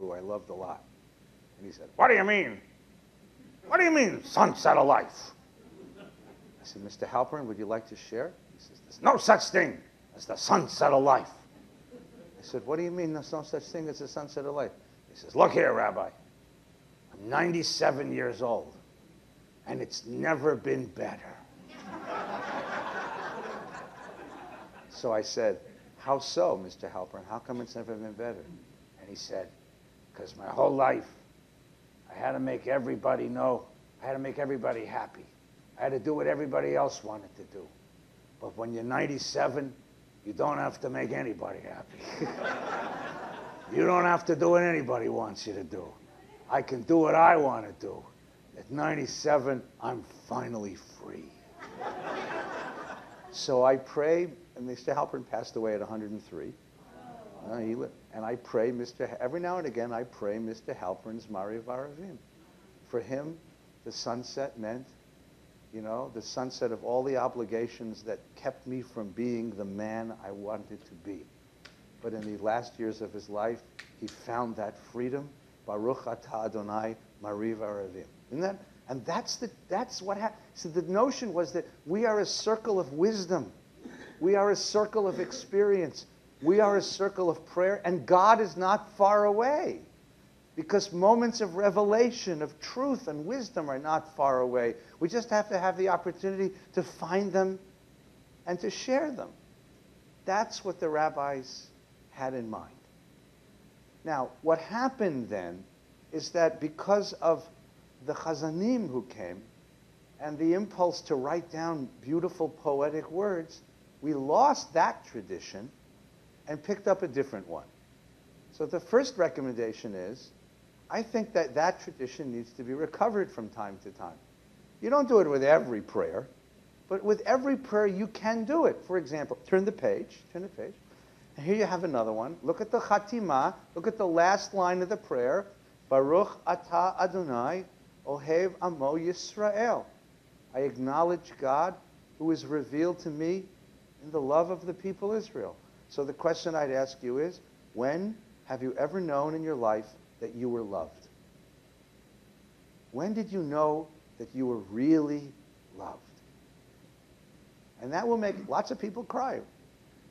who I loved a lot. And he said, "What do you mean? What do you mean, sunset of life?" I said, "Mr. Halpern, would you like to share?" He says, "There's no such thing as the sunset of life." I said, "What do you mean there's no such thing as the sunset of life?" He says, "Look here, Rabbi. I'm 97 years old, and it's never been better." So I said, "How so, Mr. Halpern? How come it's never been better?" And he said, "Because my whole life, I had to make everybody know. I had to make everybody happy. I had to do what everybody else wanted to do. But when you're 97, you don't have to make anybody happy. You don't have to do what anybody wants you to do. I can do what I want to do. At 97, I'm finally free." So I pray, and Mr. Halpern passed away at 103. And I pray, every now and again, I pray Mr. Halpern's Mariv Aravim. For him, the sunset meant, the sunset of all the obligations that kept me from being the man I wanted to be. But in the last years of his life, he found that freedom. Baruch atah Adonai Mariv Aravim. Isn't that? And that's what happened. So the notion was that we are a circle of wisdom. We are a circle of experience. We are a circle of prayer, and God is not far away. Because moments of revelation, of truth and wisdom are not far away. We just have to have the opportunity to find them and to share them. That's what the rabbis had in mind. Now, what happened then is that because of the Chazanim who came and the impulse to write down beautiful poetic words, we lost that tradition and picked up a different one. So the first recommendation is, I think that tradition needs to be recovered from time to time. You don't do it with every prayer, but with every prayer you can do it. For example, turn the page, and here you have another one. Look at the Chatimah, look at the last line of the prayer, Baruch atah Adonai Ohev Amo Yisrael. I acknowledge God who is revealed to me in the love of the people Israel. So the question I'd ask you is, when have you ever known in your life that you were loved? When did you know that you were really loved? And that will make lots of people cry.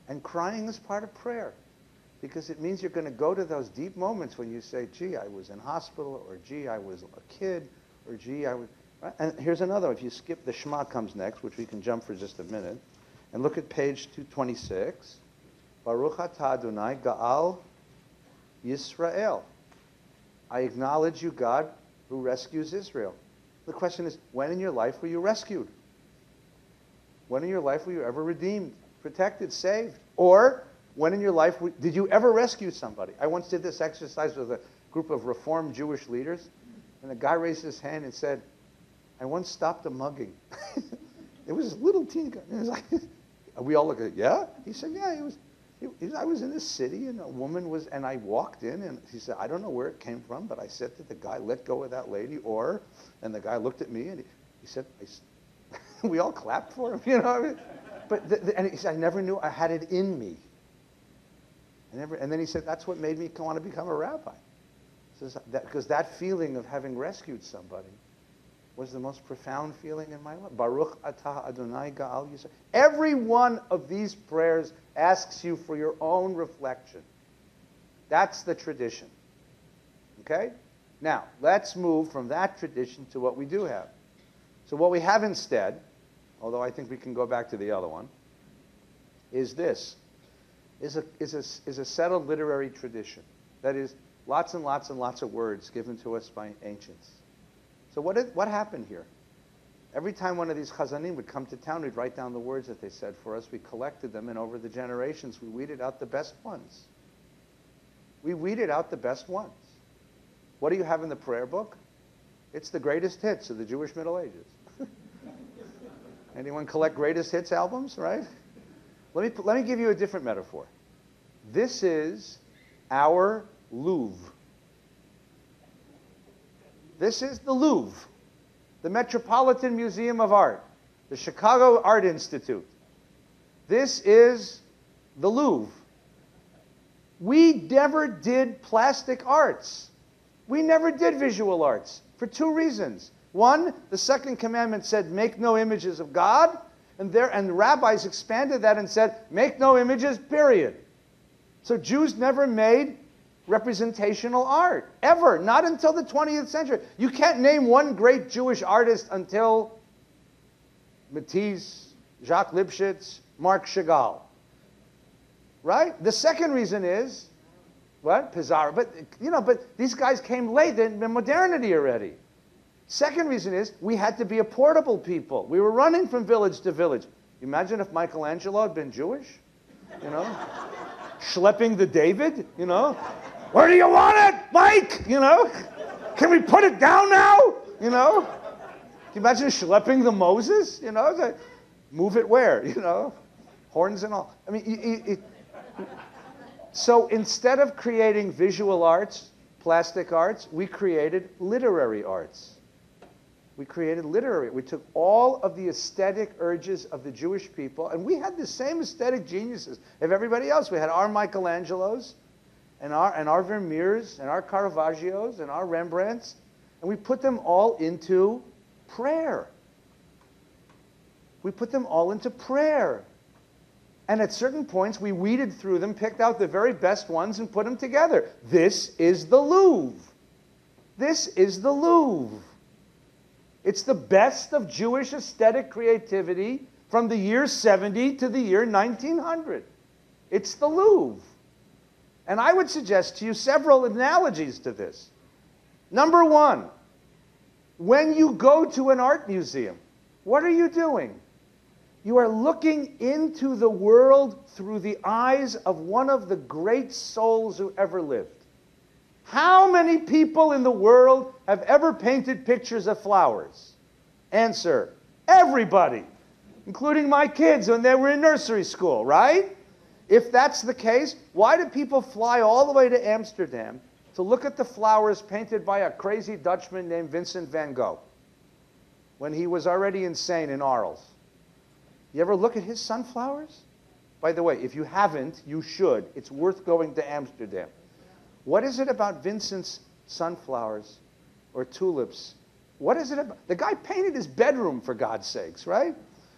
And crying is part of prayer, because it means you're going to go to those deep moments when you say, "Gee, I was in hospital," or "Gee, I was a kid," or "Gee, I was..." Right? And here's another. If you skip, the Shema comes next, which we can jump for just a minute. And look at page 226. Baruch atah Adonai Ga'al Yisrael. I acknowledge you, God, who rescues Israel. The question is, when in your life were you rescued? When in your life were you ever redeemed, protected, saved? Or when in your life did you ever rescue somebody? I once did this exercise with a group of Reformed Jewish leaders, and a guy raised his hand and said, "I once stopped a mugging." It was a little teeny guy. It was like, we all looked at it. "Yeah?" He said, "Yeah, I was in this city, and a woman was, and I walked in, and he said, I don't know where it came from, but I said to the guy, 'Let go of that lady,' and the guy looked at me, and he said, we all clapped for him, I mean? But and he said, I never knew I had it in me. And then he said, that's what made me want to become a rabbi. Because that feeling of having rescued somebody was the most profound feeling in my life. Baruch atah Adonai Ga'al Yisrael. Every one of these prayers asks you for your own reflection. That's the tradition. Okay? Now, let's move from that tradition to what we do have. So what we have instead, although I think we can go back to the other one, is this. Is a settled literary tradition. That is, lots and lots and lots of words given to us by ancients. So what happened here? Every time one of these chazanim would come to town, we'd write down the words that they said for us. We collected them, and over the generations, we weeded out the best ones. We weeded out the best ones. What do you have in the prayer book? It's the greatest hits of the Jewish Middle Ages. Anyone collect greatest hits albums, right? Let me give you a different metaphor. This is our Louvre. This is the Louvre, the Metropolitan Museum of Art, the Chicago Art Institute. This is the Louvre. We never did plastic arts. We never did visual arts for two reasons. One, the second commandment said, make no images of God. And the rabbis expanded that and said, make no images, period. So Jews never made representational art, ever. Not until the 20th century. You can't name one great Jewish artist until Matisse, Jacques Lipschitz, Marc Chagall. Right? The second reason is, what? Pizarro. But, but these guys came late in modernity already. Second reason is, we had to be a portable people. We were running from village to village. Imagine if Michelangelo had been Jewish, schlepping the David, Where do you want it, Mike? Can we put it down now? Can you imagine schlepping the Moses? Like, move it where? Horns and all. I mean, so instead of creating visual arts, plastic arts, we created literary arts. We took all of the aesthetic urges of the Jewish people, and we had the same aesthetic geniuses of everybody else. We had our Michelangelos, and our Vermeers, and our Caravaggios, and our Rembrandts, and we put them all into prayer. And at certain points, we weeded through them, picked out the very best ones, and put them together. This is the Louvre. It's the best of Jewish aesthetic creativity from the year 70 to the year 1900. It's the Louvre. And I would suggest to you several analogies to this. Number one, when you go to an art museum, what are you doing? You are looking into the world through the eyes of one of the great souls who ever lived. How many people in the world have ever painted pictures of flowers? Answer, everybody, including my kids when they were in nursery school, right? If that's the case, why do people fly all the way to Amsterdam to look at the flowers painted by a crazy Dutchman named Vincent van Gogh when he was already insane in Arles? You ever look at his sunflowers? By the way, if you haven't, you should. It's worth going to Amsterdam. What is it about Vincent's sunflowers or tulips? What is it about? The guy painted his bedroom, for God's sakes, right?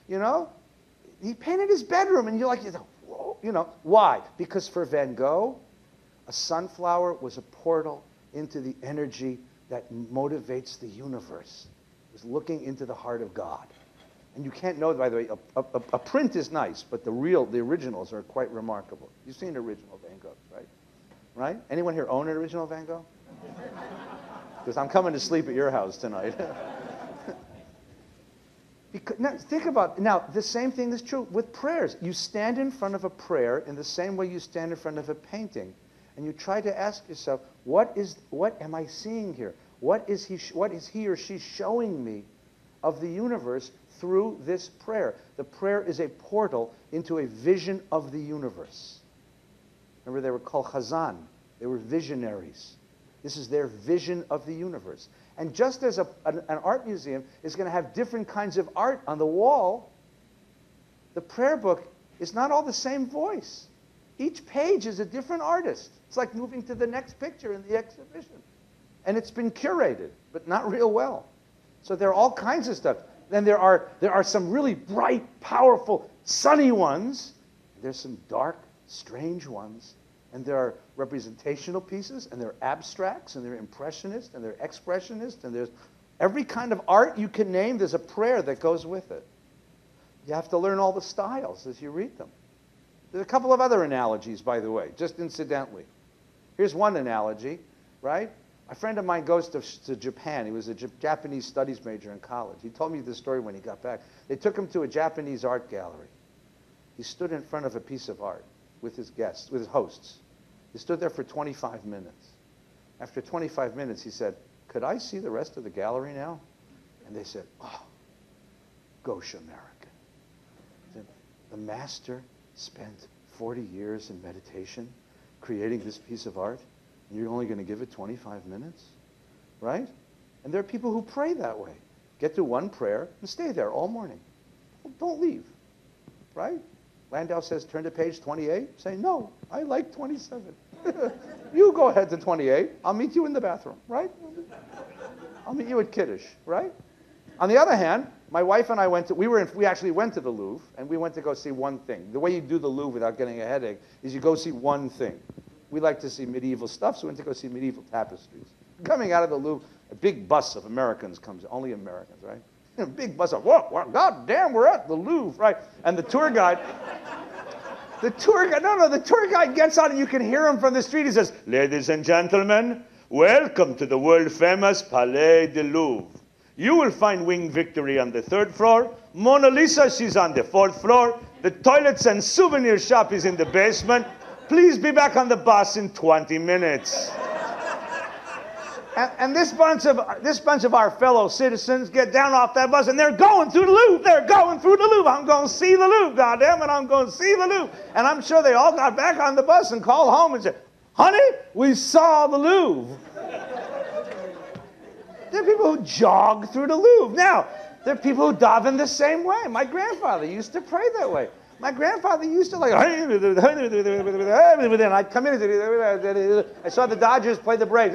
He painted his bedroom, and you're like, whoa, why? Because for Van Gogh, a sunflower was a portal into the energy that motivates the universe. It was looking into the heart of God. And you can't know, by the way, a print is nice, but the originals are quite remarkable. You've seen original Van Gogh, right? Right? Anyone here own an original Van Gogh? Because I'm coming to sleep at your house tonight. Now, think about, the same thing is true with prayers. You stand in front of a prayer in the same way you stand in front of a painting, and you try to ask yourself, what am I seeing here? What is he or she showing me of the universe through this prayer? The prayer is a portal into a vision of the universe. Remember, they were called Chazan. They were visionaries. This is their vision of the universe. And just as an art museum is going to have different kinds of art on the wall, the prayer book is not all the same voice. Each page is a different artist. It's like moving to the next picture in the exhibition. And it's been curated, but not real well. So there are all kinds of stuff. Then there are some really bright, powerful, sunny ones. There's some dark, strange ones. And there are representational pieces, and there are abstracts, and there are impressionists, and there are expressionists, and there's every kind of art you can name. There's a prayer that goes with it. You have to learn all the styles as you read them. There's a couple of other analogies, by the way, just incidentally. Here's one analogy, right? A friend of mine goes to Japan. He was a Japanese studies major in college. He told me this story when he got back. They took him to a Japanese art gallery. He stood in front of a piece of art with his guests, with his hosts. He stood there for 25 minutes. After 25 minutes, he said, "Could I see the rest of the gallery now?" And they said, "Oh, gauche American." The master spent 40 years in meditation creating this piece of art, and you're only going to give it 25 minutes? Right? And there are people who pray that way. Get to one prayer and stay there all morning. Don't leave. Right? Landau says, turn to page 28. Say, no, I like 27. You go ahead to 28. I'll meet you in the bathroom, right? I'll meet you at Kiddush, right? On the other hand, my wife and I we actually went to the Louvre, and we went to go see one thing. The way you do the Louvre without getting a headache is you go see one thing. We like to see medieval stuff, so we went to go see medieval tapestries. Coming out of the Louvre, a big bus of Americans comes, only Americans, right? A big bus of, whoa, God damn, we're at the Louvre, right? And the tour guide gets on and you can hear him from the street. He says, ladies and gentlemen, welcome to the world-famous Palais de Louvre. You will find Wing Victory on the 3rd floor. Mona Lisa, she's on the 4th floor. The toilets and souvenir shop is in the basement. Please be back on the bus in 20 minutes. And this bunch of our fellow citizens get down off that bus and they're going through the Louvre. They're going through the Louvre. I'm going to see the Louvre, goddammit, I'm going to see the Louvre. And I'm sure they all got back on the bus and called home and said, honey, we saw the Louvre. There are people who jog through the Louvre. Now, there are people who daven the same way. My grandfather used to pray that way. My grandfather used to like, and I'd come in, I saw the Dodgers play the Braves.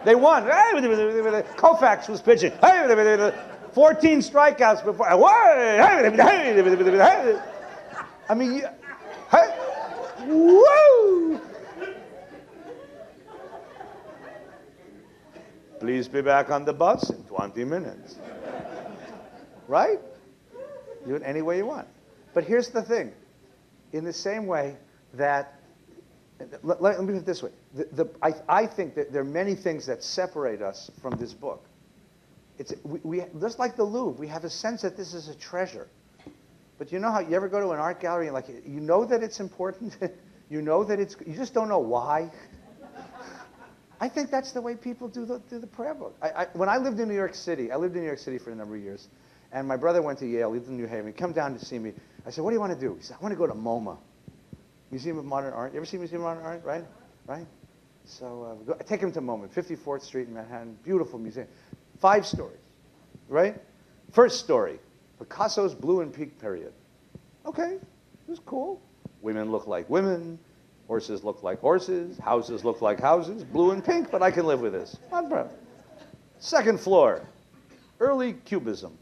They won. Koufax was pitching. 14 strikeouts before. I mean, woo! Please be back on the bus in 20 minutes. Right? Do it any way you want. But here's the thing. In the same way that, let me put it this way. I think that there are many things that separate us from this book. We just like the Louvre, we have a sense that this is a treasure. But you know how you ever go to an art gallery and like, you know that it's important? You know that you just don't know why? I think that's the way people do the prayer book. When I lived in New York City, I lived in New York City for a number of years, and my brother went to Yale, he lived in New Haven. He'd come down to see me. I said, what do you want to do? He said, I want to go to MoMA, Museum of Modern Art. You ever seen Museum of Modern Art, right? Right? So I take him to MoMA, 54th Street in Manhattan, beautiful museum. 5 stories, right? First story, Picasso's Blue and Pink period. Okay, it was cool. Women look like women. Horses look like horses. Houses look like houses. Blue and pink, but I can live with this. Not a problem. Second floor, early Cubism.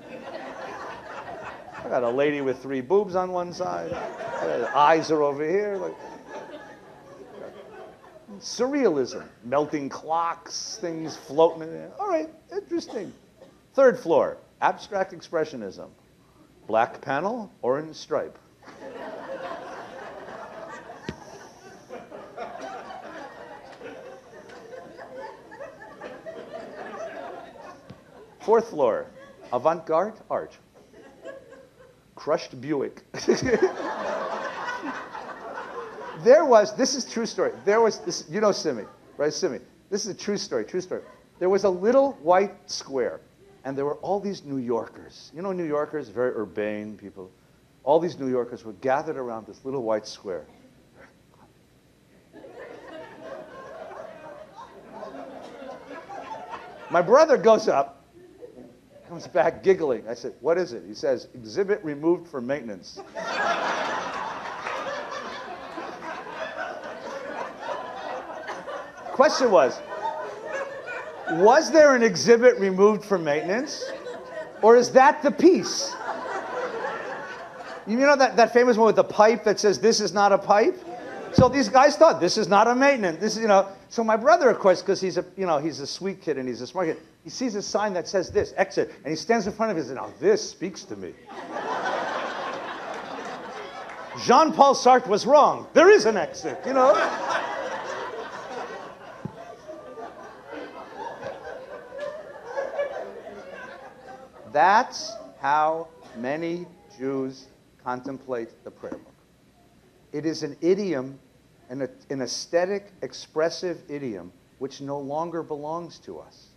I got a lady with 3 boobs on one side. Eyes are over here. Like, surrealism, melting clocks, things floating in there. All right, interesting. Third floor, abstract expressionism. Black panel, orange stripe. Fourth floor, avant-garde art. Crushed Buick. This is true story. There was this, you know Simi, right? Simi. This is a true story, true story. There was a little white square, and there were all these New Yorkers. You know New Yorkers, very urbane people. All these New Yorkers were gathered around this little white square. My brother goes up, comes back giggling. I said, what is it? He says, exhibit removed for maintenance. Question was there an exhibit removed for maintenance? Or is that the piece? You know that famous one with the pipe that says, this is not a pipe? So these guys thought, this is not a maintenance. This is, So my brother, of course, because he's a sweet kid and he's a smart kid, he sees a sign that says this, exit, and he stands in front of it and says, now this speaks to me. Jean-Paul Sartre was wrong. There is an exit, That's how many Jews contemplate the prayer book. It is an idiom, an aesthetic, expressive idiom, which no longer belongs to us.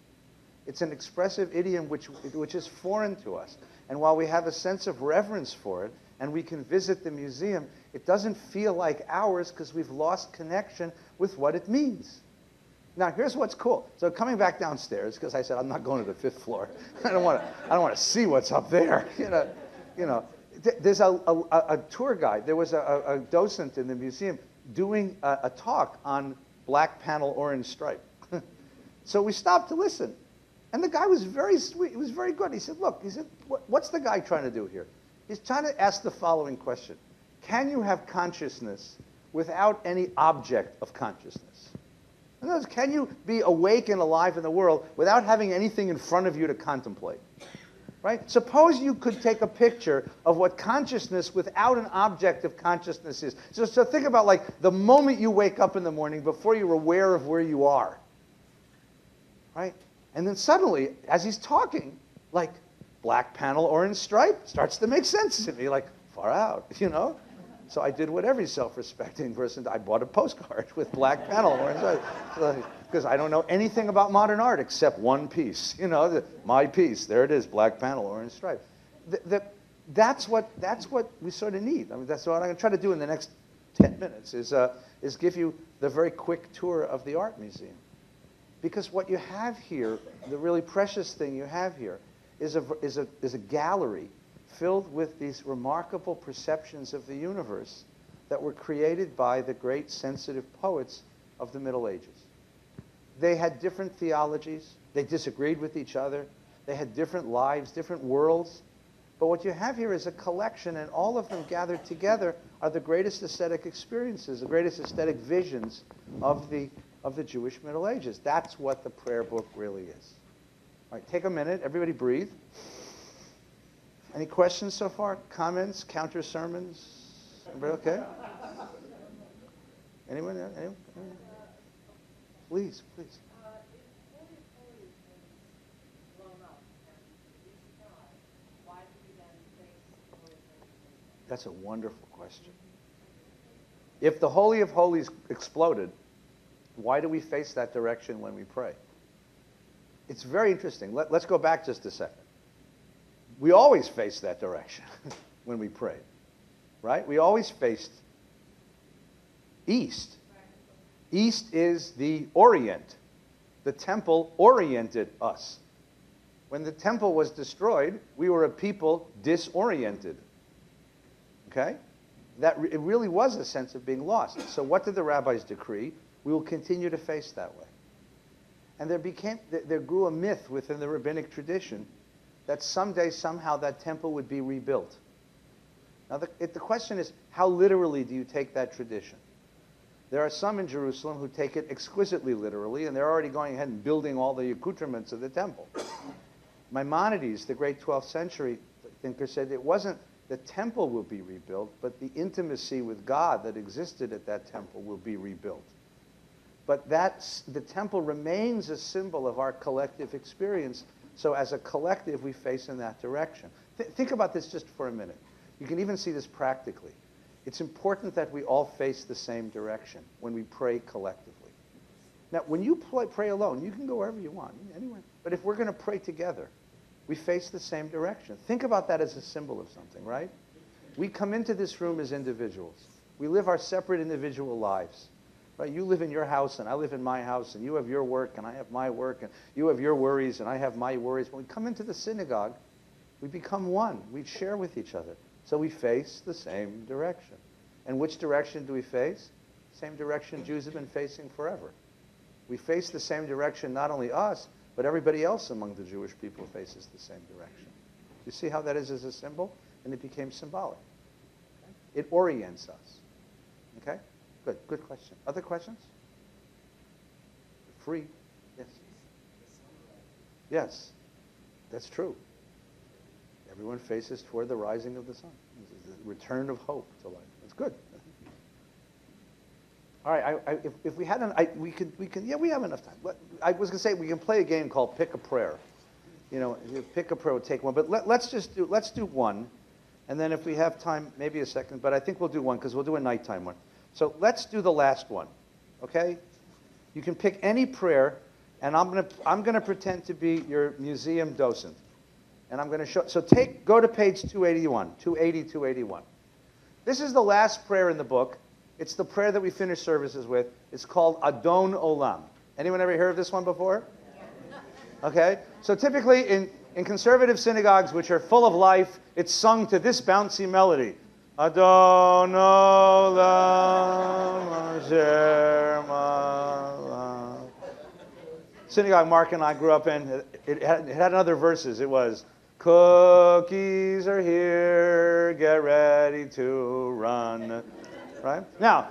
It's an expressive idiom which is foreign to us. And while we have a sense of reverence for it, and we can visit the museum, it doesn't feel like ours because we've lost connection with what it means. Now, here's what's cool. So coming back downstairs, because I said I'm not going to the 5th floor. I don't want to see what's up there. There's a tour guide. There was a docent in the museum. doing a talk on black panel orange stripe. So we stopped to listen. And the guy was very sweet. He was very good. He said, look, he said, what's the guy trying to do here? He's trying to ask the following question. Can you have consciousness without any object of consciousness? In other words, can you be awake and alive in the world without having anything in front of you to contemplate? Right? Suppose you could take a picture of what consciousness without an object of consciousness is. So think about like the moment you wake up in the morning before you're aware of where you are. Right? And then suddenly, as he's talking, like black panel orange stripe starts to make sense to me, like far out, you know? So I did what every self-respecting person, I bought a postcard with black panel orange stripe. Because I don't know anything about modern art except one piece, you know, my piece. There it is, black panel, orange stripe. That's what we sort of need. I mean, that's what I'm going to try to do in the next 10 minutes is give you the very quick tour of the art museum. Because what you have here, the really precious thing you have here, is a gallery filled with these remarkable perceptions of the universe that were created by the great sensitive poets of the Middle Ages. They had different theologies. They disagreed with each other. They had different lives, different worlds. But what you have here is a collection, and all of them gathered together are the greatest aesthetic experiences, the greatest aesthetic visions of the Jewish Middle Ages. That's what the prayer book really is. All right, take a minute. Everybody breathe. Any questions so far? Comments? Counter sermons? Everybody okay? Anyone? Anyone? Please, please. That's a wonderful question. If the Holy of Holies exploded, why do we face that direction when we pray? It's very interesting. Let's go back just a second. We always face that direction when we pray, right? We always faced east. East is the Orient. The temple oriented us. When the temple was destroyed, we were a people disoriented. Okay? It really was a sense of being lost. So what did the rabbis decree? We will continue to face that way. And there grew a myth within the rabbinic tradition that someday, somehow, that temple would be rebuilt. Now, the question is, how literally do you take that tradition? There are some in Jerusalem who take it exquisitely literally, and they're already going ahead and building all the accoutrements of the temple. Maimonides, the great 12th century thinker, said it wasn't the temple will be rebuilt, but the intimacy with God that existed at that temple will be rebuilt. But the temple remains a symbol of our collective experience. So as a collective, we face in that direction. Think about this just for a minute. You can even see this practically. It's important that we all face the same direction when we pray collectively. Now, when you pray alone, you can go wherever you want, anywhere. But if we're going to pray together, we face the same direction. Think about that as a symbol of something, right? We come into this room as individuals. We live our separate individual lives. Right? You live in your house, and I live in my house, and you have your work, and I have my work, and you have your worries, and I have my worries. When we come into the synagogue, we become one. We share with each other. So we face the same direction. And which direction do we face? Same direction Jews have been facing forever. We face the same direction, not only us, but everybody else among the Jewish people faces the same direction. You see how that is as a symbol? And it became symbolic. Okay? It orients us. Okay? Good question. Other questions? Free. Yes. Yes, that's true. Everyone faces toward the rising of the sun. This is the return of hope to life. That's good. All right. If we hadn't, we can. Yeah, we have enough time. I was going to say we can play a game called Pick a Prayer. You know, pick a prayer. We'll take one, but let's do one, and then if we have time, maybe a second. But I think we'll do one because we'll do a nighttime one. So let's do the last one, okay? You can pick any prayer, and I'm gonna pretend to be your museum docent, and I'm gonna show. So go to page 281, 281. This is the last prayer in the book. It's the prayer that we finish services with. It's called Adon Olam. Anyone ever heard of this one before? Okay. So typically in conservative synagogues, which are full of life, it's sung to this bouncy melody. Adon Olam Asher Malach. Synagogue Mark and I grew up in, it had other verses. It was, cookies are here, get ready to run. Right? Now,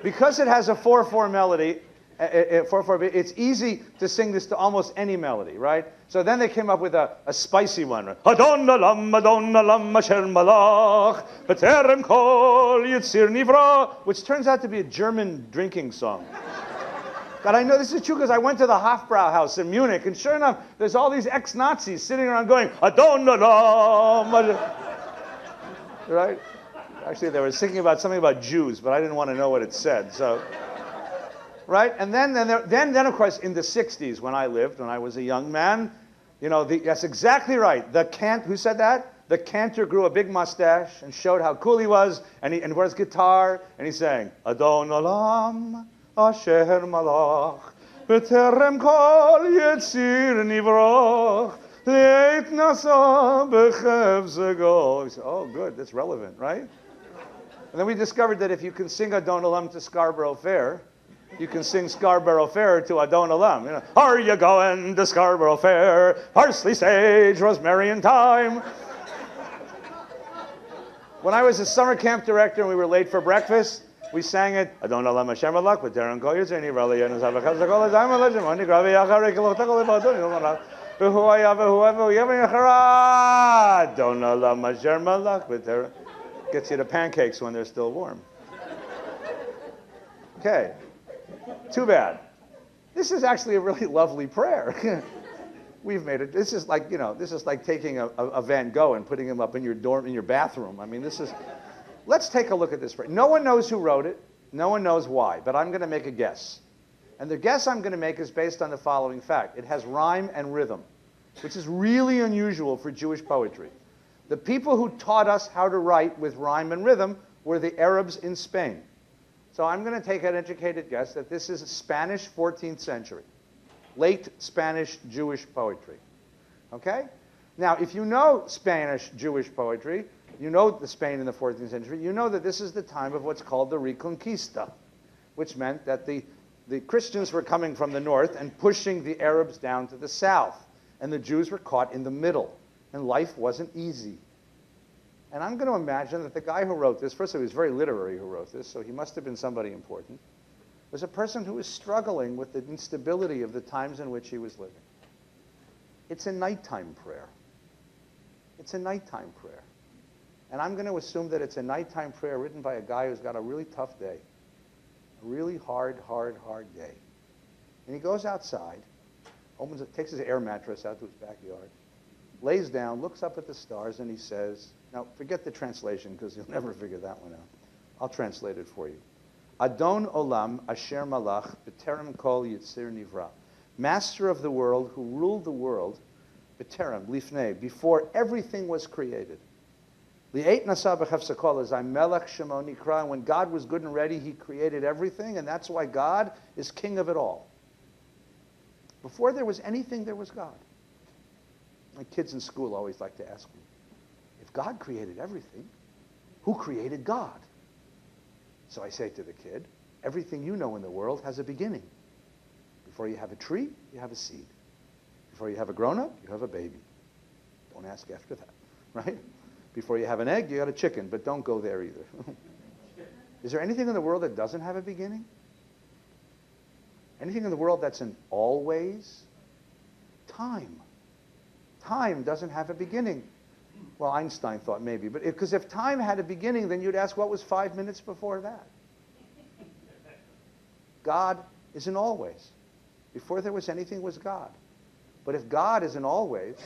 because it has a 4/4 melody, 4/4 beat, it's easy to sing this to almost any melody, right? So then they came up with a spicy one. Adon olam asher malach, b'terem kol yitzir nivra, which turns out to be a German drinking song. God, I know this is true because I went to the Hofbrauhaus in Munich, and sure enough, there's all these ex-Nazis sitting around going, Adon olam, right? Actually, they were singing about something about Jews, but I didn't want to know what it said. So, right? And then of course, in the '60s, when I was a young man, that's exactly right. Who said that? The cantor grew a big mustache and showed how cool he was, and he brought his guitar, and he sang, Adon olam asher malach, b'terem kol yitzir nivrach, leit nasa b'chevzego. He said, oh, good, that's relevant, right? And then we discovered that if you can sing Adon Olam to Scarborough Fair, you can sing Scarborough Fair to Adon Olam. Are you going to Scarborough Fair? Parsley, sage, rosemary, and thyme. When I was a summer camp director and we were late for breakfast, we sang it, Adon Olam Hashem Alach, B'terem Kol Yitzir Nivra Le'yenu Zavachaz Zakol Azayim Alajim, Oni Gravi Yachar Rekelot Takol Evadon Yilon Alach, V'hu Haya V'hu Evo Yevin Yachara, Adon Olam Hashem Alach, B'terem. Gets you to pancakes when they're still warm. Okay. Too bad. This is actually a really lovely prayer. We've made it. This is like, taking a Van Gogh and putting him up in your dorm, in your bathroom. I mean, let's take a look at this prayer. No one knows who wrote it. No one knows why, but I'm going to make a guess. And the guess I'm going to make is based on the following fact. It has rhyme and rhythm, which is really unusual for Jewish poetry. The people who taught us how to write with rhyme and rhythm were the Arabs in Spain. So I'm going to take an educated guess that this is Spanish 14th century, late Spanish Jewish poetry. Okay? Now, if you know Spanish Jewish poetry, you know the Spain in the 14th century, you know that this is the time of what's called the Reconquista, which meant that the Christians were coming from the north and pushing the Arabs down to the south, and the Jews were caught in the middle. And life wasn't easy. And I'm going to imagine that the guy who wrote this, first of all, he was very literary who wrote this, so he must have been somebody important, was a person who was struggling with the instability of the times in which he was living. It's a nighttime prayer. It's a nighttime prayer. And I'm going to assume that it's a nighttime prayer written by a guy who's got a really tough day, a really hard day. And he goes outside, takes his air mattress out to his backyard, lays down, looks up at the stars, and he says, now forget the translation because you'll never figure that one out. I'll translate it for you. Adon Olam Asher Malach B'terem Kol Yitzir Nivra. Master of the world who ruled the world, B'terem, Lifnei, before everything was created. Li'et Nasa B'chefsakol Azay Melech Shemo Nikra. When God was good and ready, he created everything, and that's why God is king of it all. Before there was anything, there was God. My kids in school always like to ask me, if God created everything, who created God? So I say to the kid, everything you know in the world has a beginning. Before you have a tree, you have a seed. Before you have a grown-up, you have a baby. Don't ask after that, right? Before you have an egg, you got a chicken, but don't go there either. Is there anything in the world that doesn't have a beginning? Anything in the world that's an always? Time. Time doesn't have a beginning. Well, Einstein thought maybe, but because if time had a beginning, then you'd ask what was 5 minutes before that? God is an always. Before there was anything was God. But if God is an always,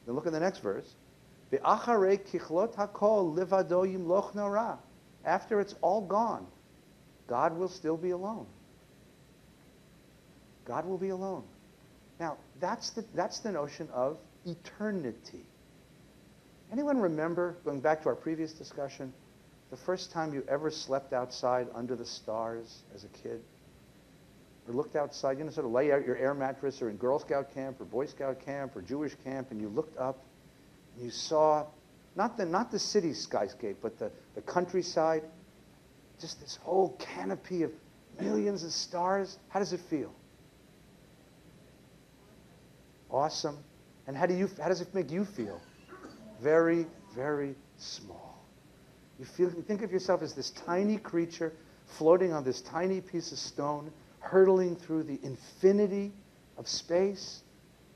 then look at the next verse. After it's all gone, God will still be alone. God will be alone. Now, that's the notion of eternity. Anyone remember, going back to our previous discussion, the first time you ever slept outside under the stars as a kid? Or looked outside, sort of lay out your air mattress, or in Girl Scout camp, or Boy Scout camp, or Jewish camp, and you looked up, and you saw Not the city skyscape, but the countryside. Just this whole canopy of millions of stars. How does it feel? Awesome. And how does it make you feel? Very, very small. You think of yourself as this tiny creature floating on this tiny piece of stone, hurtling through the infinity of space.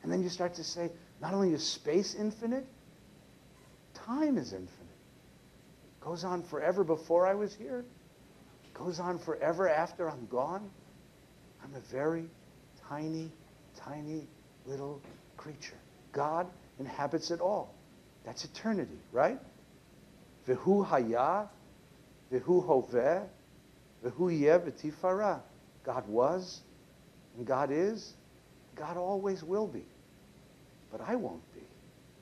And then you start to say, not only is space infinite, time is infinite. It goes on forever before I was here. It goes on forever after I'm gone. I'm a very tiny, tiny little creature. God inhabits it all. That's eternity, right? V'hu haya, v'hu hoveh, v'hu yeh v'tifara. God was, and God is, God always will be. But I won't be.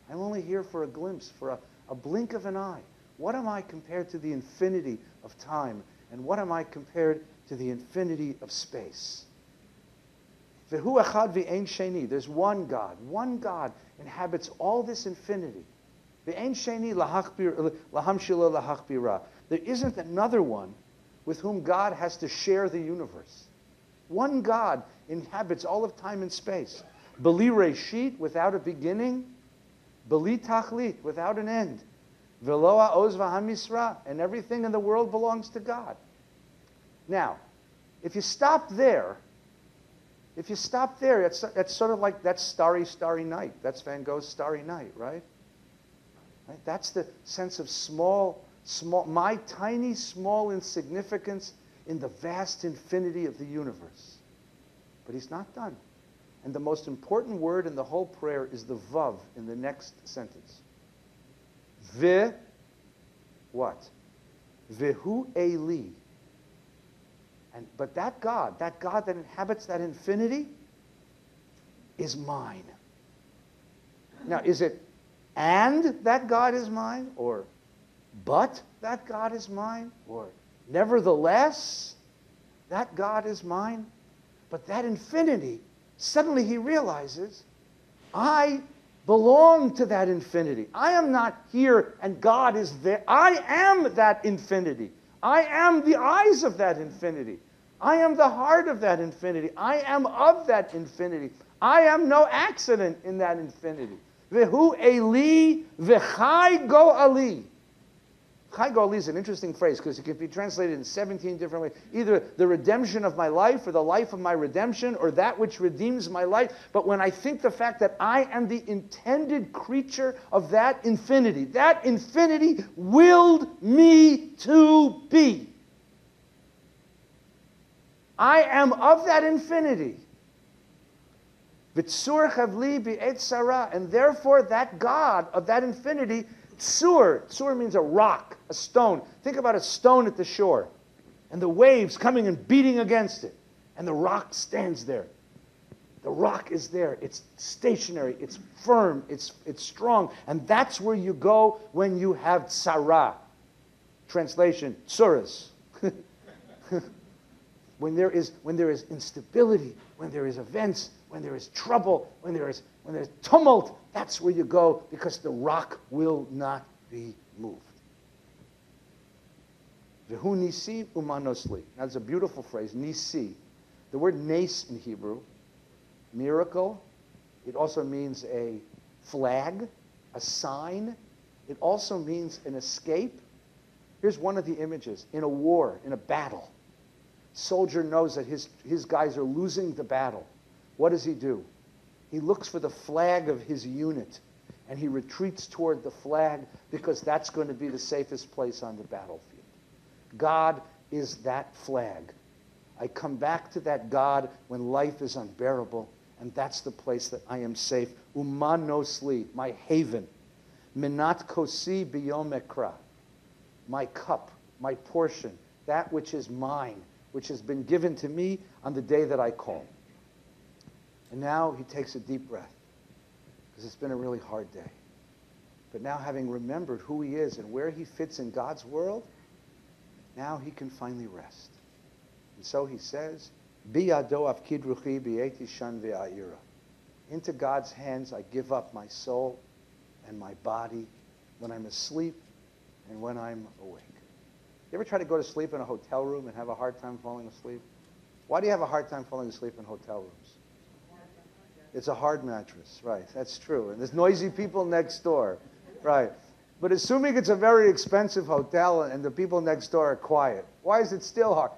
I'm only here for a glimpse, for a blink of an eye. What am I compared to the infinity of time? And what am I compared to the infinity of space? V'hu echad v'ein sheni. There's one God. One God inhabits all this infinity. V'ein sheni lahamshila lahachbira. There isn't another one with whom God has to share the universe. One God inhabits all of time and space. Beli reshit, without a beginning. Beli tachlit, without an end. V'lo ha'oz v'hamisra, and everything in the world belongs to God. Now, if you stop there, that's sort of like that Starry, Starry Night. That's Van Gogh's Starry Night, right? That's the sense of small, my tiny, small insignificance in the vast infinity of the universe. But he's not done. And the most important word in the whole prayer is the vav in the next sentence. What? V'hu eli. But that God that inhabits that infinity, is mine. Now, is it and that God is mine, or but that God is mine, or nevertheless that God is mine? But that infinity, suddenly he realizes, I belong to that infinity. I am not here and God is there. I am that infinity. I am the eyes of that infinity. I am the heart of that infinity. I am of that infinity. I am no accident in that infinity. V'hu eli v'chai go ali. Chai go ali is an interesting phrase because it can be translated in 17 different ways. Either the redemption of my life, or the life of my redemption, or that which redeems my life. But when I think the fact that I am the intended creature of that infinity willed me to be. I am of that infinity. V'tzur chavli bi'et sarah. And therefore that God of that infinity, tzur means a rock, a stone. Think about a stone at the shore. And the waves coming and beating against it. And the rock stands there. The rock is there. It's stationary. It's firm. It's strong. And that's where you go when you have tzara. Translation, tsuras. When there is instability, when there is events, when there is trouble, when there is tumult, that's where you go, because the rock will not be moved. V'hu nisi umanosli. That's a beautiful phrase, nisi. The word nes in Hebrew, miracle. It also means a flag, a sign. It also means an escape. Here's one of the images. In a war, in a battle, soldier knows that his guys are losing the battle. What does he do? He looks for the flag of his unit, and he retreats toward the flag because that's going to be the safest place on the battlefield. God is that flag. I come back to that God when life is unbearable, and that's the place that I am safe. Umanosli, my haven. Minat kosi biyom ekra. My cup, my portion, that which is mine, which has been given to me on the day that I call. And now he takes a deep breath, because it's been a really hard day. But now, having remembered who he is and where he fits in God's world, now he can finally rest. And so he says, Biyado afkid ruchi bi'eti shan ve'a'ira. Into God's hands I give up my soul and my body when I'm asleep, and when I'm awake. You ever try to go to sleep in a hotel room and have a hard time falling asleep? Why do you have a hard time falling asleep in hotel rooms? It's a hard mattress, right? That's true. And there's noisy people next door, right? But assuming it's a very expensive hotel and the people next door are quiet, why is it still hard?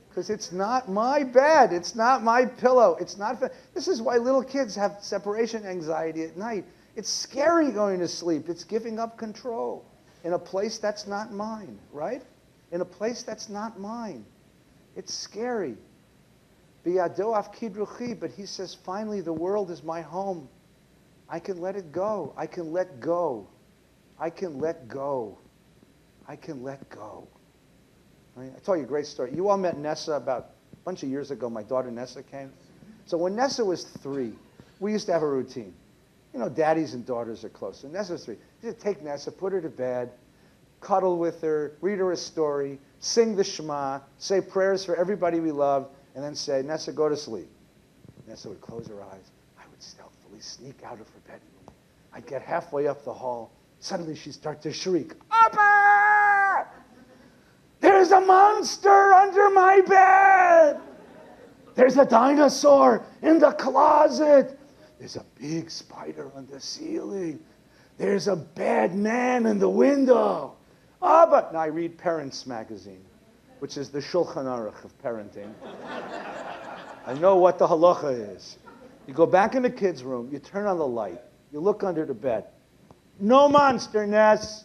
Because it's not my bed. It's not my pillow. It's not. This is why little kids have separation anxiety at night. It's scary going to sleep. It's giving up control in a place that's not mine, right? In a place that's not mine. It's scary. But he says, finally, the world is my home. I can let it go. I can let go. I can let go. I can let go. I told you a great story. You all met Nessa about a bunch of years ago. My daughter Nessa came. So when Nessa was 3, we used to have a routine. You know, daddies and daughters are close. So Nessa was 3. You used to take Nessa, put her to bed, cuddle with her, read her a story, sing the Shema, say prayers for everybody we love, and then say, Nessa, go to sleep. Nessa would close her eyes. I would stealthily sneak out of her bedroom. I'd get halfway up the hall. Suddenly she'd start to shriek, Abba! There's a monster under my bed! There's a dinosaur in the closet! There's a big spider on the ceiling! There's a bad man in the window! Abba! Now I read Parents Magazine, which is the Shulchan Aruch of parenting. I know what the halacha is. You go back in the kids' room, you turn on the light, you look under the bed. No monster, Ness.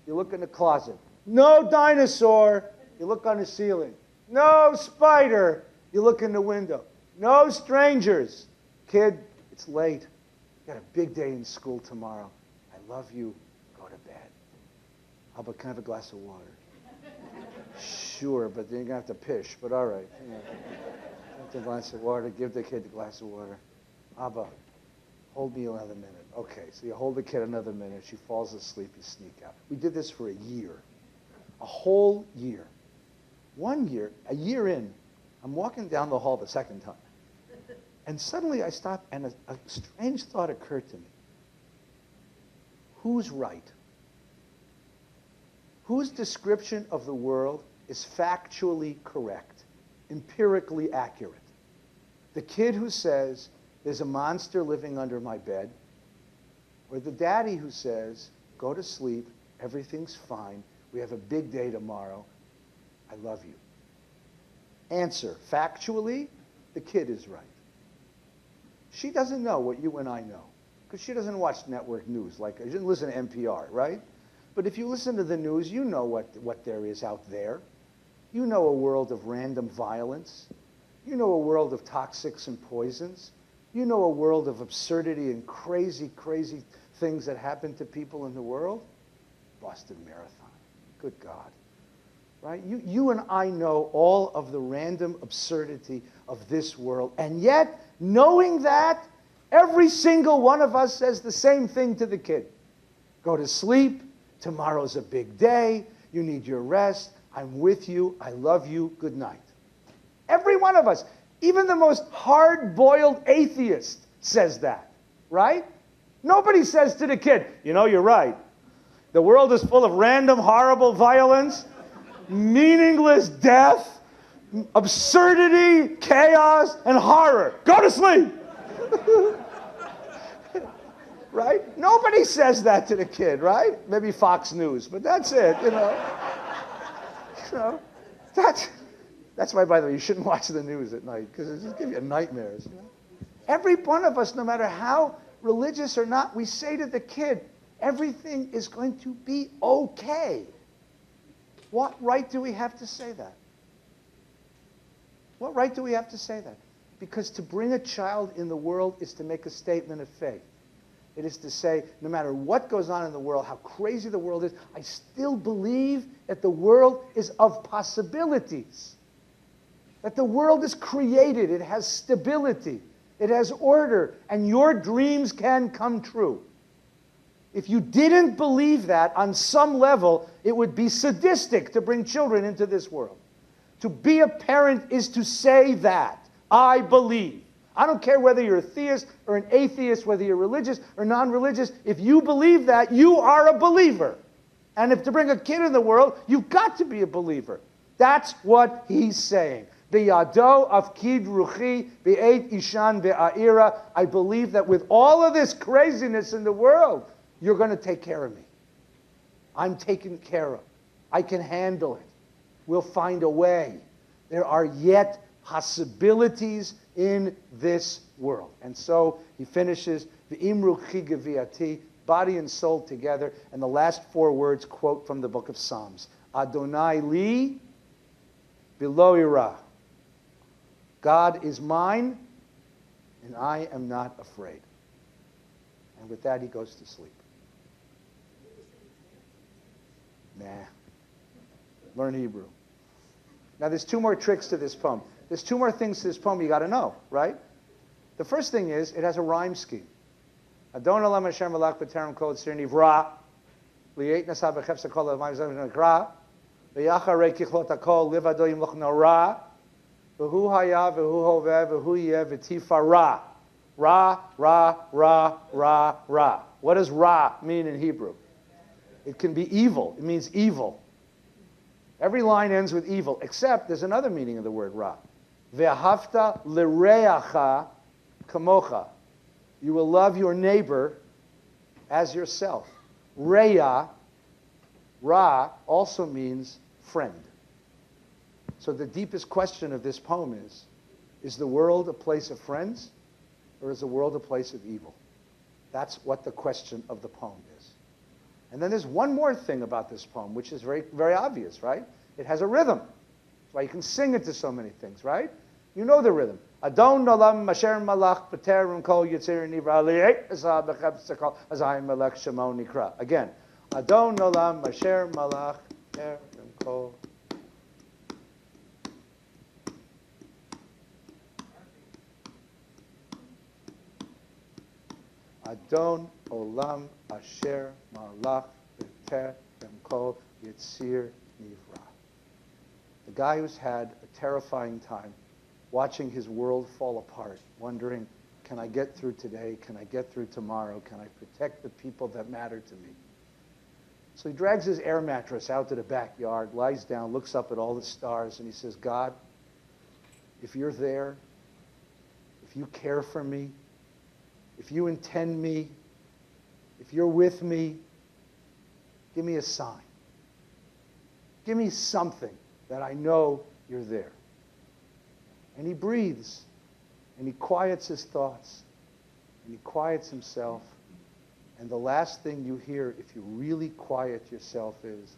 You look in the closet. No dinosaur. You look on the ceiling. No spider. You look in the window. No strangers. Kid, it's late. You got a big day in school tomorrow. I love you. Go to bed. How about, can I have a glass of water? Sure, but then you're going to have to pish, but all right. You know, have the glass of water. Give the kid the glass of water. Abba, hold me another minute. Okay, so you hold the kid another minute. She falls asleep. You sneak out. We did this for a year. A whole year. 1 year, a year in, I'm walking down the hall the second time. And suddenly I stop, and a strange thought occurred to me. Who's right? Whose description of the world is factually correct, empirically accurate? The kid who says, there's a monster living under my bed, or the daddy who says, go to sleep, everything's fine, we have a big day tomorrow, I love you. Answer, factually, the kid is right. She doesn't know what you and I know, because she doesn't watch network news, like, she doesn't listen to NPR, right? But if you listen to the news, you know what there is out there. You know a world of random violence. You know a world of toxics and poisons. You know a world of absurdity and crazy, crazy things that happen to people in the world. Boston Marathon. Good God. Right? You and I know all of the random absurdity of this world. And yet, knowing that, every single one of us says the same thing to the kid. Go to sleep. Tomorrow's a big day. You need your rest. I'm with you. I love you. Good night. Every one of us. Even the most hard-boiled atheist says that, right? Nobody says to the kid, you know, you're right. The world is full of random, horrible violence, meaningless death, absurdity, chaos, and horror. Go to sleep. Right? Nobody says that to the kid, right? Maybe Fox News, but that's it, you know. You know, that's why, by the way, you shouldn't watch the news at night, because it'll just give you nightmares. You know? Every one of us, no matter how religious or not, we say to the kid, everything is going to be okay. What right do we have to say that? What right do we have to say that? Because to bring a child in the world is to make a statement of faith. It is to say, no matter what goes on in the world, how crazy the world is, I still believe that the world is of possibilities. That the world is created, it has stability, it has order, and your dreams can come true. If you didn't believe that, on some level, it would be sadistic to bring children into this world. To be a parent is to say that. I believe. I don't care whether you're a theist or an atheist, whether you're religious or non-religious. If you believe that, you are a believer. And if to bring a kid in the world, you've got to be a believer. That's what he's saying. Biyado afkid ruchi be'et ishan be'a'ira. I believe that with all of this craziness in the world, you're going to take care of me. I'm taken care of. I can handle it. We'll find a way. There are yet possibilities in this world. And so he finishes, V'imru chi, body and soul together. And the last 4 words quote from the book of Psalms. Adonai li v'lo ira. God is mine, and I am not afraid. And with that, he goes to sleep. Nah. Learn Hebrew. Now, there's 2 more tricks to this poem. There's 2 more things to this poem you got to know, right? The first thing is, it has a rhyme scheme. Adon olam Hashem malach b'terem kol tzir nivra, li'et nasa b'chefsa kol l'mayim zevin nekra, v'yacharei kichlot hakol livado yimloch nora, v'hu haya v'hu hoveh v'hu yeh v'tifara. Ra, ra, ra, ra, ra. What does ra mean in Hebrew? It can be evil. It means evil. Every line ends with evil, except there's another meaning of the word ra. Ve'ahavta l'reacha kamocha. You will love your neighbor as yourself. Reya, ra, also means friend. So the deepest question of this poem is the world a place of friends, or is the world a place of evil? That's what the question of the poem is. And then there's one more thing about this poem, which is very, very obvious, right? It has a rhythm. That's why you can sing it to so many things, right? You know the rhythm. Adon olam asher malach b'terem kol yitzir nivra li'et asa b'chefsa kol azayim melech shemo nikra. Again. Adon olam asher malach b'terem kol. Adon olam asher malach b'terem kol yitzir nivra. The guy who's had a terrifying time watching his world fall apart, wondering, can I get through today? Can I get through tomorrow? Can I protect the people that matter to me? So he drags his air mattress out to the backyard, lies down, looks up at all the stars, and he says, God, if you're there, if you care for me, if you intend me, if you're with me, give me a sign. Give me something that I know you're there. And he breathes, and he quiets his thoughts, and he quiets himself. And the last thing you hear, if you really quiet yourself, is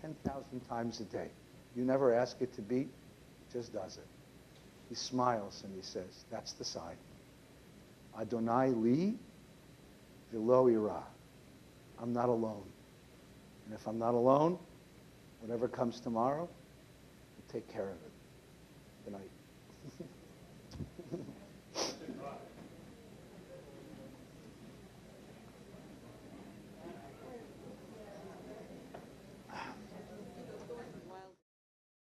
10,000 times a day. You never ask it to beat, it just does it. He smiles and he says, that's the sign. Adonai li v'lo ira. I'm not alone. And if I'm not alone, whatever comes tomorrow, I'll take care of it. Good night.